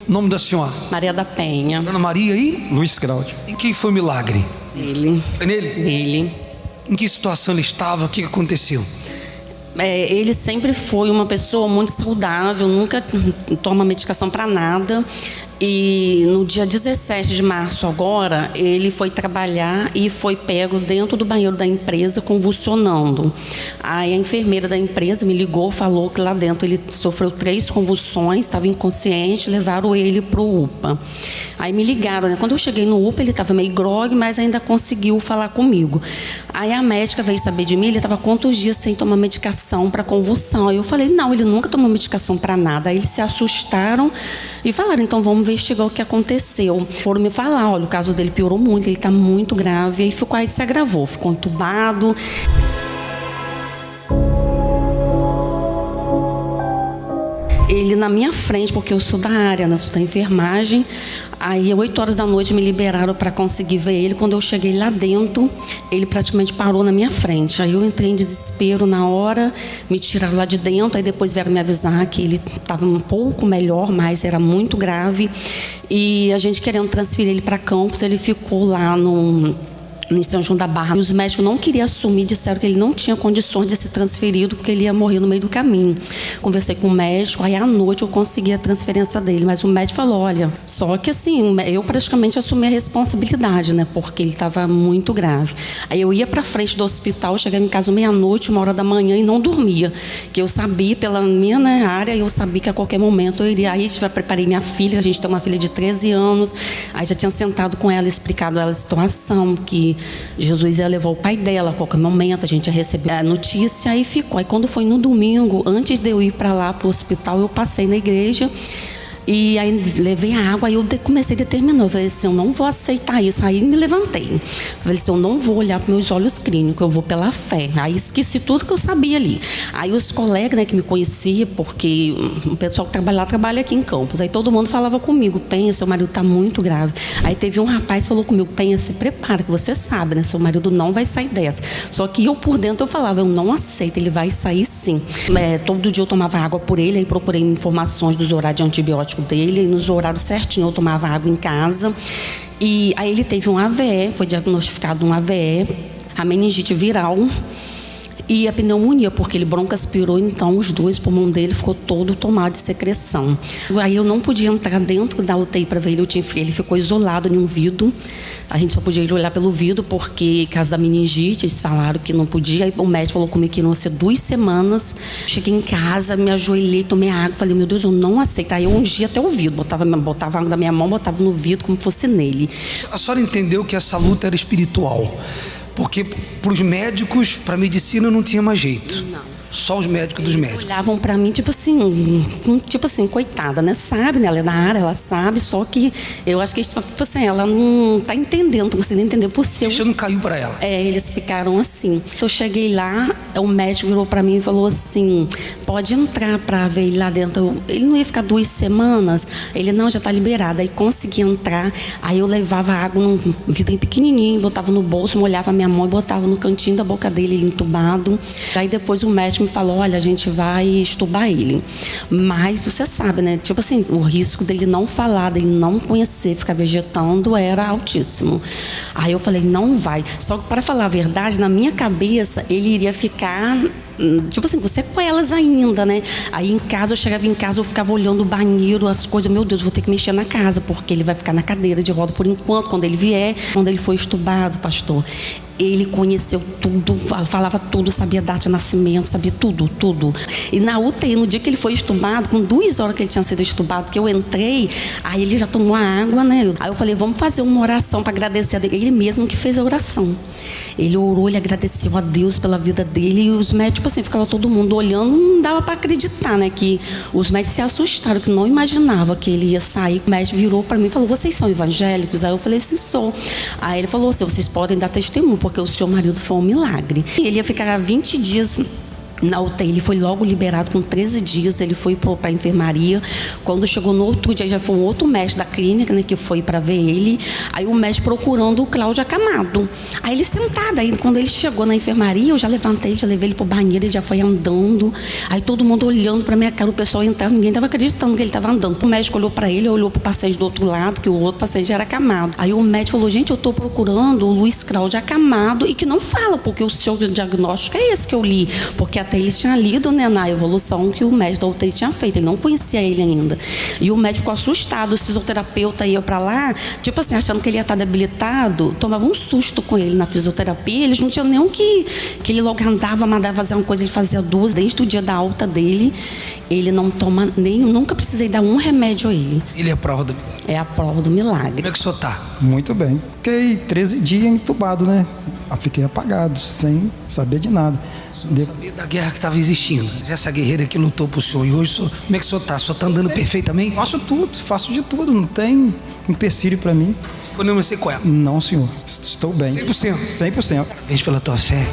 O nome da senhora? Maria da Penha. Dona Maria e? Luiz Cláudio. Em quem foi o milagre? Ele. Foi nele? Ele. Em que situação ele estava? O que aconteceu? Ele sempre foi uma pessoa muito saudável, nunca toma medicação para nada. E no dia 17 de março agora, ele foi trabalhar e foi pego dentro do banheiro da empresa convulsionando. Aí a enfermeira da empresa me ligou, falou que lá dentro ele sofreu 3 convulsões, estava inconsciente, levaram ele para o UPA. Aí me ligaram, né? Quando eu cheguei no UPA, ele estava meio grogue, mas ainda conseguiu falar comigo. Aí a médica veio saber de mim, ele estava quantos dias sem tomar medicação para convulsão. Aí eu falei, não, ele nunca tomou medicação para nada. Aí eles se assustaram e falaram, então vamos investigar o que aconteceu. Foram me falar, olha, o caso dele piorou muito, ele está muito grave. Aí ficou, aí se agravou, ficou entubado. Ele na minha frente, porque eu sou da área, né? Eu sou da enfermagem. Aí, 8 horas da noite, me liberaram para conseguir ver ele. Quando eu cheguei lá dentro, ele praticamente parou na minha frente. Aí eu entrei em desespero na hora, me tiraram lá de dentro. Aí depois vieram me avisar que ele estava um pouco melhor, mas era muito grave. E a gente querendo transferir ele para Campos, ele ficou lá em São João da Barra. E os médicos não queriam assumir, disseram que ele não tinha condições de ser transferido porque ele ia morrer no meio do caminho. Conversei com o médico, aí à noite eu consegui a transferência dele, mas o médico falou, olha, só que assim, eu praticamente assumi a responsabilidade, né, porque ele estava muito grave. Aí eu ia para frente do hospital, cheguei em casa meia-noite, 1 hora da manhã e não dormia, que eu sabia pela minha, né, área, eu sabia que a qualquer momento eu iria. Aí já preparei minha filha, a gente tem uma filha de 13 anos, aí já tinha sentado com ela, explicado a ela a situação, que Jesus ia levar o pai dela a qualquer momento, a gente ia receber a notícia e ficou. Aí quando foi no domingo, antes de eu ir para lá, para o hospital, eu passei na igreja e aí levei a água, aí eu comecei a determinar, eu falei assim, eu não vou aceitar isso, aí me levantei, eu falei assim, eu não vou olhar para meus olhos clínicos, eu vou pela fé. Aí esqueci tudo que eu sabia ali. Aí os colegas, né, que me conheciam, porque o pessoal que trabalha aqui em Campos, aí todo mundo falava comigo, Penha, seu marido está muito grave. Aí teve um rapaz que falou comigo, Penha, se prepara, que você sabe, né, seu marido não vai sair dessa. Só que eu por dentro eu falava, eu não aceito, ele vai sair sim. Todo dia eu tomava água por ele, aí procurei informações dos horários de antibiótico dele, e nos horários certinho eu tomava água em casa. E aí ele teve um AVE, foi diagnosticado um AVE, a meningite viral e a pneumonia, porque ele broncoaspirou, então os 2 pulmões dele ficou todo tomado de secreção. Aí eu não podia entrar dentro da UTI para ver ele, ele ficou isolado em um vidro. A gente só podia ir olhar pelo vidro, porque caso da meningite, eles falaram que não podia. Aí o médico falou comigo que não ia ser 2 semanas. Cheguei em casa, me ajoelhei, tomei água, falei, meu Deus, eu não aceito. Aí eu ungia até o vidro, botava água da minha mão, botava no vidro como fosse nele. A senhora entendeu que essa luta era espiritual? Porque para os médicos, para a medicina não tinha mais jeito. Não. Só os médicos dos médicos. Olhavam para mim, tipo assim, coitada, né? Sabe, né? Ela é da área, ela sabe, só que eu acho que, tipo assim, ela não tá entendendo, não conseguindo entender por si. Isso não caiu para ela. Eles ficaram assim. Eu cheguei lá, o médico virou para mim e falou assim, pode entrar para ver ele lá dentro. Ele não ia ficar 2 semanas. Ele, não, já tá liberado. Aí consegui entrar, aí eu levava água num vidrinho pequenininho, botava no bolso, molhava a minha mão e botava no cantinho da boca dele, ele entubado. Aí depois o médico me falou, olha, a gente vai estubar ele. Mas você sabe, né? Tipo assim, o risco dele não falar, dele não conhecer, ficar vegetando era altíssimo. Aí eu falei, não vai. Só que para falar a verdade, na minha cabeça, ele iria ficar, tipo assim, com sequelas ainda, né? Aí em casa, eu chegava em casa, eu ficava olhando o banheiro, as coisas, meu Deus, vou ter que mexer na casa, porque ele vai ficar na cadeira de roda por enquanto, quando ele vier. Quando ele foi estubado, pastor, ele conheceu tudo, falava tudo, sabia data de nascimento, sabia tudo. E na UTI, no dia que ele foi estubado, com 2 horas que ele tinha sido estubado, que eu entrei, aí ele já tomou a água, né? Aí eu falei, vamos fazer uma oração para agradecer a Deus. Ele mesmo que fez a oração. Ele orou, ele agradeceu a Deus pela vida dele, e os médicos, assim, ficava todo mundo olhando, não dava para acreditar, né? Que os médicos se assustaram, que não imaginava que ele ia sair. O médico virou para mim e falou, vocês são evangélicos? Aí eu falei, sim, sou. Aí ele falou assim, vocês podem dar testemunho, porque o seu marido foi um milagre. Ele ia ficar 20 dias Na UTI, ele foi logo liberado com 13 dias, ele foi para a enfermaria. Quando chegou no outro dia, já foi um outro médico da clínica, né, que foi para ver ele. Aí o médico procurando o Cláudio acamado. Aí ele sentado, aí quando ele chegou na enfermaria, eu já levantei, já levei ele pro banheiro, ele já foi andando. Aí todo mundo olhando para minha cara, o pessoal entrando, ninguém estava acreditando que ele estava andando. O médico olhou para ele, olhou pro paciente do outro lado, que o outro paciente era acamado. Aí o médico falou: gente, eu estou procurando o Luiz Cláudio acamado e que não fala, porque o seu diagnóstico é esse que eu li, porque até ele tinha lido, né, na evolução que o médico da UTI tinha feito, ele não conhecia ele ainda. E o médico ficou assustado, os fisioterapeutas iam para lá, tipo assim, achando que ele ia estar debilitado, tomava um susto com ele na fisioterapia, eles não tinham nenhum que ele logo andava, mandava fazer uma coisa, ele fazia duas, desde o dia da alta dele, ele não toma nem, nunca precisei dar um remédio a ele. Ele é a prova do milagre. É a prova do milagre. Como é que o senhor tá? Muito bem. Fiquei 13 dias entubado, né? Fiquei apagado, sem saber de nada. Sabia da guerra que estava existindo. Mas essa guerreira que lutou pro senhor, e hoje, senhor, como é que o senhor tá? O senhor tá andando perfeitamente? Faço tudo, faço de tudo, não tem empecilho para mim. Ficou nenhuma sequela? Não, senhor. Estou bem. 100%. 100%. Parabéns pela tua fé.